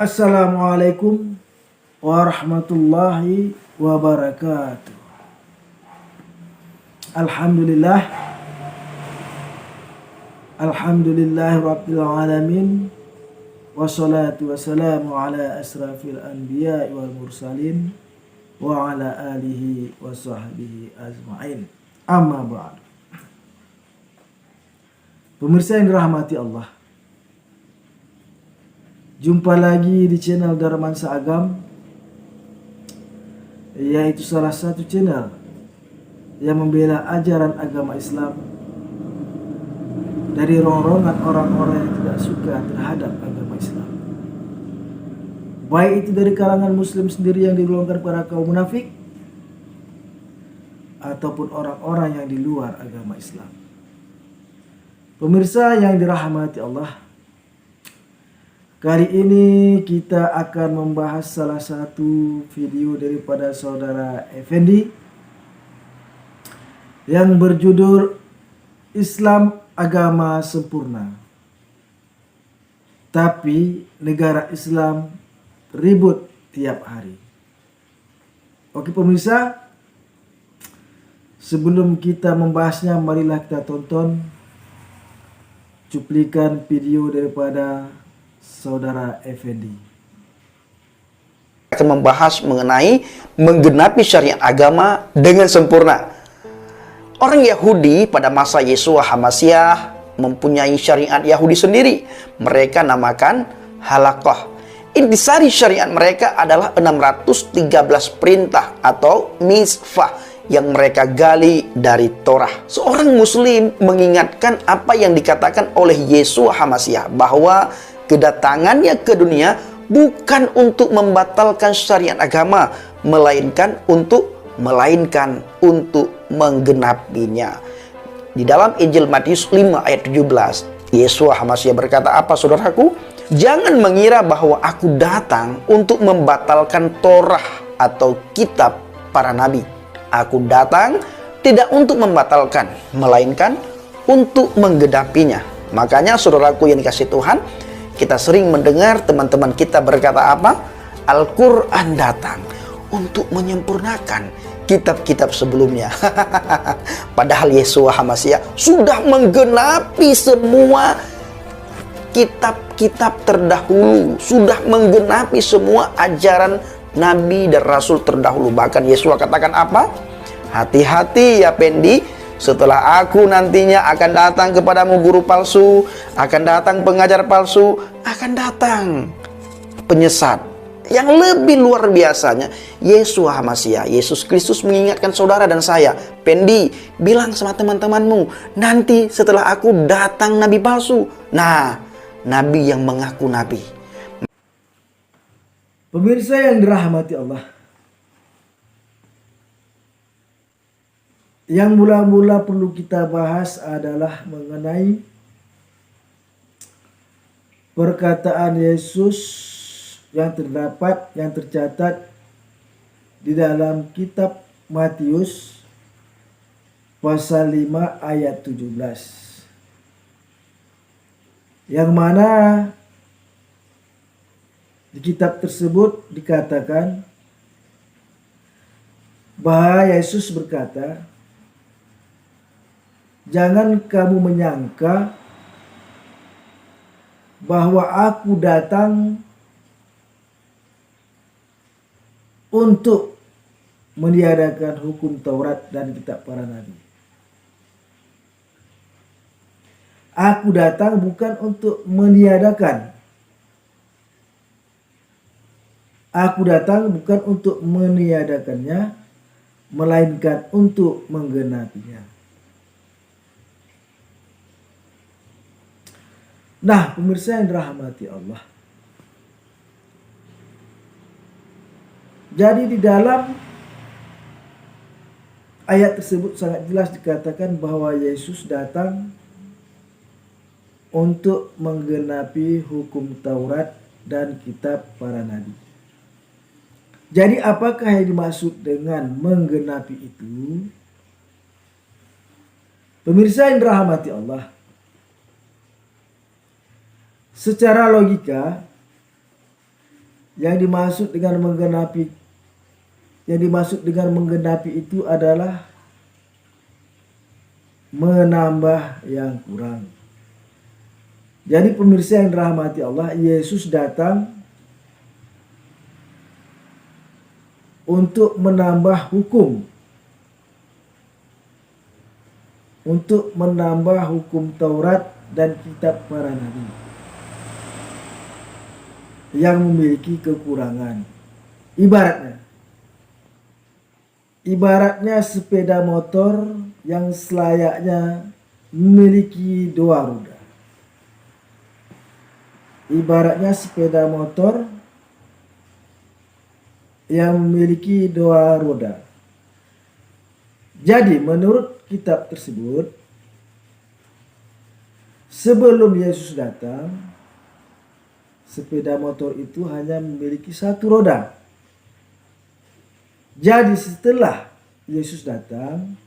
Assalamualaikum warahmatullahi wabarakatuh. Alhamdulillah. Alhamdulillahi rabbil alamin. Wassalatu wassalamu ala asrafil anbiya wal mursalin wa ala alihi wa sahbihi ajma'in. Amma ba'd. Pemirsa yang dirahmati Allah, jumpa lagi di channel Darmansa Agam, yaitu salah satu channel yang membela ajaran agama Islam dari rongrongan orang-orang yang tidak suka terhadap agama Islam, baik itu dari kalangan muslim sendiri yang digolongkan para kaum munafik ataupun orang-orang yang di luar agama Islam. Pemirsa yang dirahmati Allah, kali ini kita akan membahas salah satu video daripada saudara Effendi yang berjudul Islam Agama Sempurna, tapi negara Islam ribut tiap hari. Oke pemirsa, sebelum kita membahasnya, marilah kita tonton cuplikan video daripada saudara Effendi. Akan membahas mengenai menggenapi syariat agama dengan sempurna. Orang Yahudi pada masa Yeshua HaMasyiah mempunyai syariat Yahudi sendiri. Mereka namakan Halakoh. Intisari syariat mereka adalah 613 perintah atau misfah yang mereka gali dari Torah. Seorang muslim mengingatkan apa yang dikatakan oleh Yeshua HaMasyiah, bahwa kedatangannya ke dunia bukan untuk membatalkan syariat agama, melainkan untuk menggenapinya. Di dalam Injil Matius 5 ayat 17, Yeshua HaMasyiah berkata apa, saudaraku? Jangan mengira bahwa aku datang untuk membatalkan Torah atau kitab para nabi. Aku datang tidak untuk membatalkan, melainkan untuk menggenapinya. Makanya saudaraku yang dikasihi Tuhan, kita sering mendengar teman-teman kita berkata apa? Al-Quran datang untuk menyempurnakan kitab-kitab sebelumnya. Padahal Yeshua HaMasyiah sudah menggenapi semua kitab-kitab terdahulu, sudah menggenapi semua ajaran Nabi dan Rasul terdahulu. Bahkan Yeshua katakan apa? Hati-hati ya Pendi, setelah aku nantinya akan datang kepadamu guru palsu, akan datang pengajar palsu, akan datang penyesat. Yang lebih luar biasanya, Yeshua HaMasyiah, Yesus Kristus mengingatkan saudara dan saya, Pendi, bilang sama teman-temanmu, nanti setelah aku datang nabi palsu. Nah, nabi yang mengaku nabi. Pemirsa yang dirahmati Allah, yang mula-mula perlu kita bahas adalah mengenai perkataan Yesus yang tercatat di dalam kitab Matius pasal 5 ayat 17, yang mana di kitab tersebut dikatakan bahwa Yesus berkata, jangan kamu menyangka bahwa aku datang untuk meniadakan hukum Taurat dan kitab para nabi. Aku datang bukan untuk meniadakan. Aku datang bukan untuk meniadakannya, melainkan untuk menggenapinya. Nah, pemirsa yang dirahmati Allah, jadi di dalam ayat tersebut sangat jelas dikatakan bahwa Yesus datang untuk menggenapi hukum Taurat dan kitab para nabi. Jadi apakah yang dimaksud dengan menggenapi itu? Pemirsa yang dirahmati Allah, secara logika Yang dimaksud dengan menggenapi itu adalah menambah yang kurang. Jadi pemirsa yang dirahmati Allah, Yesus datang untuk menambah hukum, untuk menambah hukum Taurat dan kitab para nabi yang memiliki kekurangan. Ibaratnya sepeda motor yang selayaknya memiliki dua roda. Ibaratnya sepeda motor yang memiliki dua roda. Jadi menurut kitab tersebut, sebelum Yesus datang, sepeda motor itu hanya memiliki satu roda. Jadi setelah Yesus datang,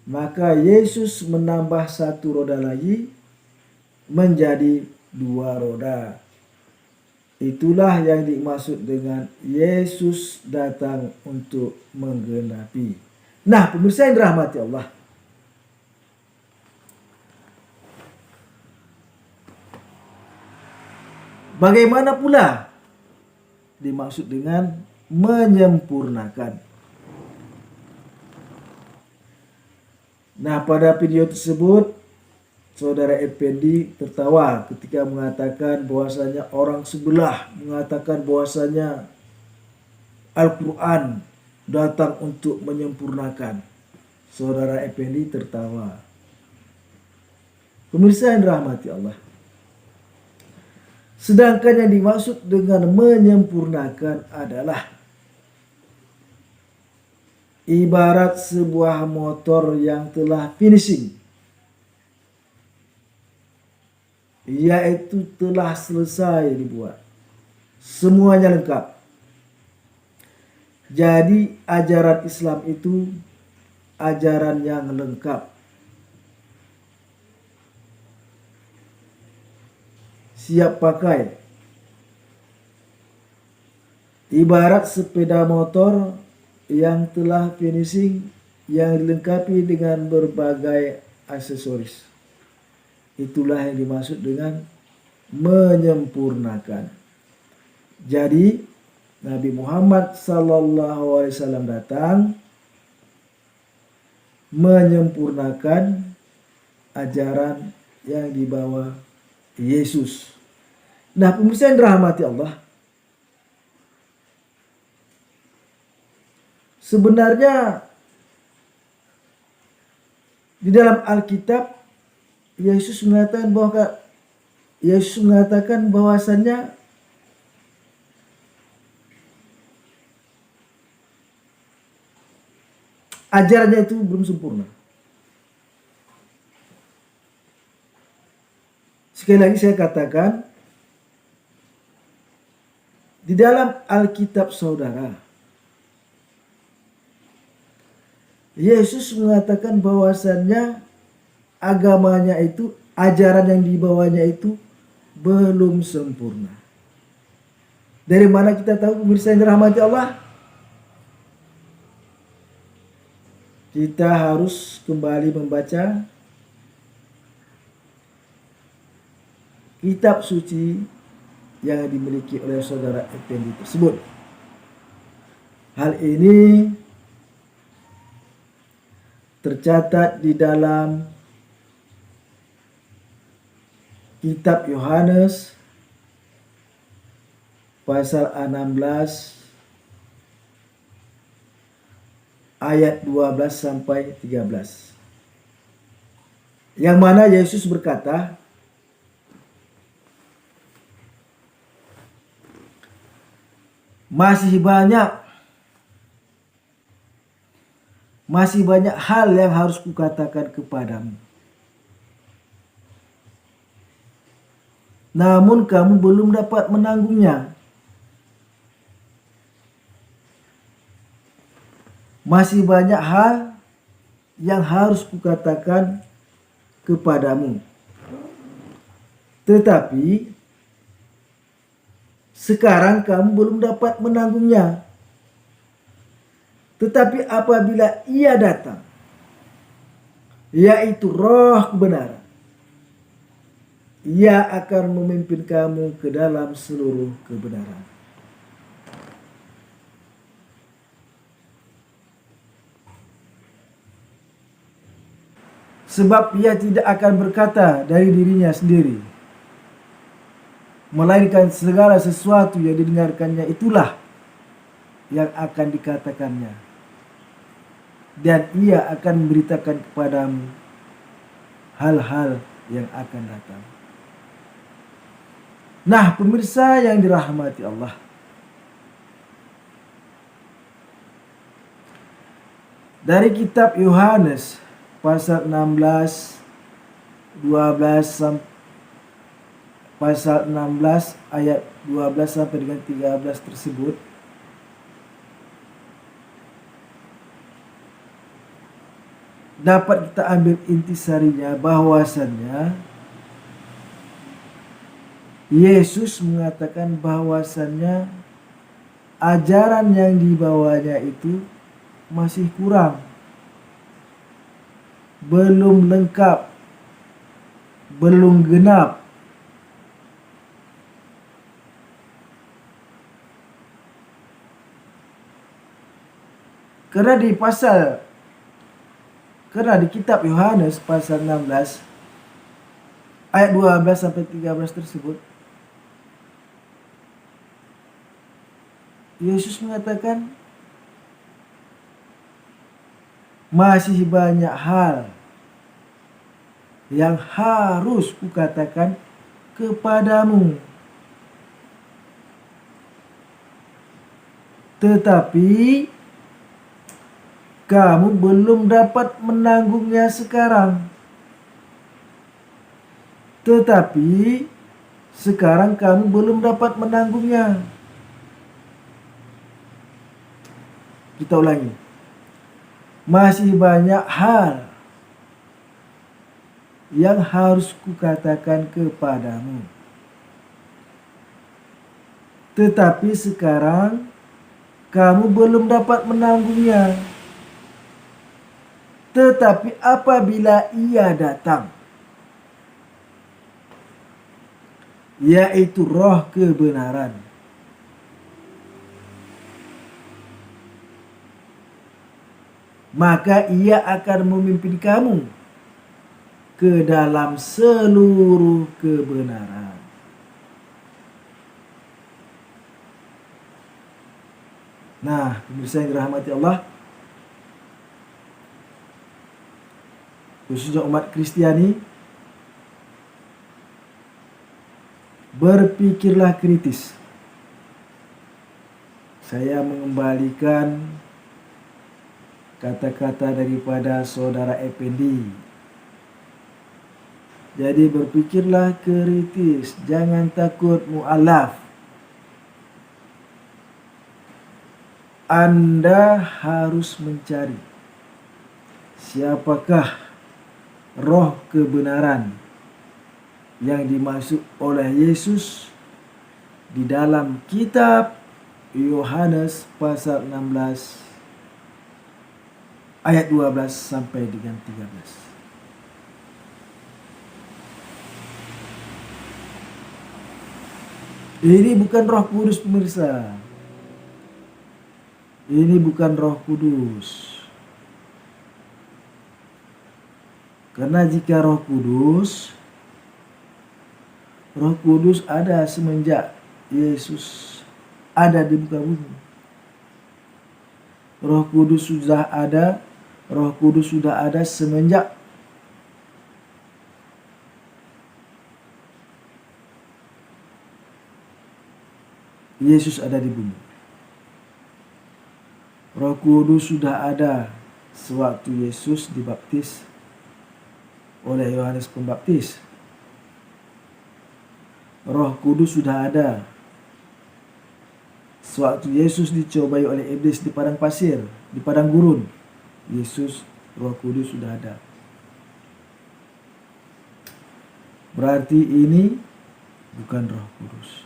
maka Yesus menambah satu roda lagi menjadi dua roda. Itulah yang dimaksud dengan Yesus datang untuk menggenapi. Nah, pemirsa yang dirahmati Allah, bagaimana pula dimaksud dengan menyempurnakan? Nah, pada video tersebut Saudara Effendi tertawa ketika mengatakan bahwasanya orang sebelah mengatakan bahwasanya Al-Quran datang untuk menyempurnakan. Saudara Effendi tertawa. Pemirsa yang dirahmati Allah, sedangkan yang dimaksud dengan menyempurnakan adalah ibarat sebuah motor yang telah finishing, yaitu telah selesai dibuat, semuanya lengkap. Jadi ajaran Islam itu ajaran yang lengkap, siap pakai. Ibarat sepeda motor yang telah finishing, yang dilengkapi dengan berbagai aksesoris. Itulah yang dimaksud dengan menyempurnakan. Jadi Nabi Muhammad SAW datang menyempurnakan ajaran yang dibawa Yesus. Nah, pemirsa yang dirahmati Allah, sebenarnya di dalam Alkitab Yesus mengatakan bahwasannya ajarannya itu belum sempurna. Sekali lagi saya katakan, di dalam Alkitab saudara, Yesus mengatakan bahwasannya agamanya itu, ajaran yang dibawanya itu belum sempurna. Dari mana kita tahu, pemirsa yang dirahmati Allah? Kita harus kembali membaca kitab suci yang dimiliki oleh saudara Effendi tersebut. Hal ini tercatat di dalam kitab Yohanes pasal 16 ayat 12 sampai 13. Yang mana Yesus berkata, masih banyak hal yang harus kukatakan kepadamu. Namun kamu belum dapat menanggungnya. Masih banyak hal yang harus kukatakan kepadamu. Tetapi sekarang kamu belum dapat menanggungnya. Tetapi apabila Ia datang, yaitu Roh kebenaran, Ia akan memimpin kamu ke dalam seluruh kebenaran. Sebab Ia tidak akan berkata dari dirinya sendiri, melainkan segala sesuatu yang didengarkannya itulah yang akan dikatakannya, dan Ia akan memberitakan kepadamu hal-hal yang akan datang. Nah, pemirsa yang dirahmati Allah, dari kitab Yohanes pasal 16, 12 sampai pasal 16 ayat 12 sampai dengan 13 tersebut dapat kita ambil intisarinya bahwasannya Yesus mengatakan bahwasannya ajaran yang dibawanya itu masih kurang, belum lengkap, belum genap. Karena di kitab Yohanes pasal 16 ayat 12 sampai 13 tersebut, Yesus mengatakan masih banyak hal yang harus kukatakan kepadamu, tetapi kamu belum dapat menanggungnya sekarang. Tetapi sekarang kamu belum dapat menanggungnya. Kita ulangi. Masih banyak hal yang harus kukatakan kepadamu, tetapi sekarang kamu belum dapat menanggungnya. Tetapi apabila Ia datang, yaitu Roh kebenaran, maka Ia akan memimpin kamu ke dalam seluruh kebenaran. Nah, pemirsa yang dirahmati Allah, khususnya umat Kristiani, berpikirlah kritis. Saya mengembalikan kata-kata daripada saudara Effendi. Jadi berpikirlah kritis, jangan takut mu'alaf. Anda harus mencari siapakah Roh kebenaran yang dimaksud oleh Yesus di dalam kitab Yohanes pasal 16 ayat 12 sampai dengan 13. Ini bukan Roh Kudus, pemirsa. Ini bukan Roh Kudus. Karena jika Roh Kudus ada semenjak Yesus ada di muka bumi. Roh Kudus sudah ada semenjak Yesus ada di bumi. Roh Kudus sudah ada sewaktu Yesus dibaptis oleh Yohanes Pembaptis. Roh Kudus sudah ada sewaktu Yesus dicobai oleh iblis di padang pasir, di padang gurun. Roh Kudus sudah ada. Berarti ini bukan Roh Kudus.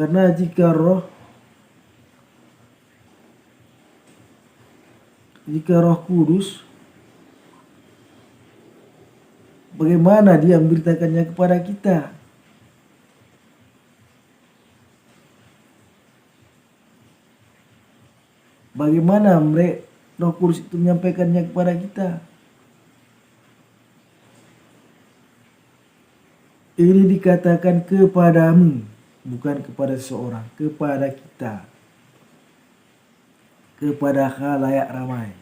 Karena jika Roh Kudus, bagaimana dia memberitakannya kepada kita? Bagaimana Roh Kudus itu menyampaikannya kepada kita? Ini dikatakan kepadamu, bukan kepada seseorang, kepada kita, kepada khalayak ramai.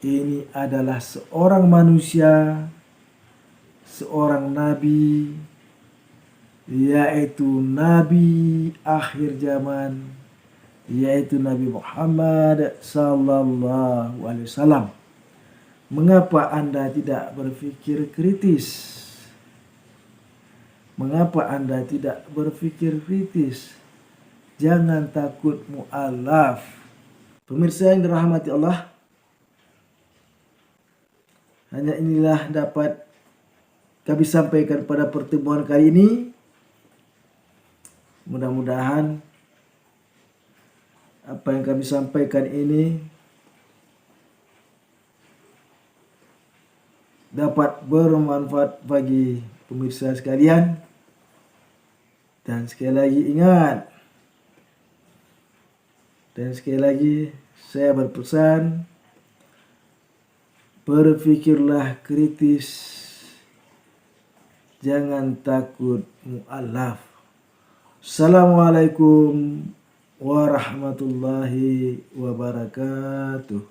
Ini adalah seorang manusia, seorang nabi, yaitu nabi akhir zaman, yaitu Nabi Muhammad sallallahu alaihi wasallam. Mengapa Anda tidak berpikir kritis? Mengapa Anda tidak berpikir kritis? Jangan takut mu'alaf. Pemirsa yang dirahmati Allah, hanya inilah dapat kami sampaikan pada pertemuan kali ini. Mudah-mudahan apa yang kami sampaikan ini dapat bermanfaat bagi pemirsa sekalian. Dan sekali lagi ingat, dan sekali lagi saya berpesan, berpikirlah kritis, jangan takut mu'alaf. Assalamualaikum warahmatullahi wabarakatuh.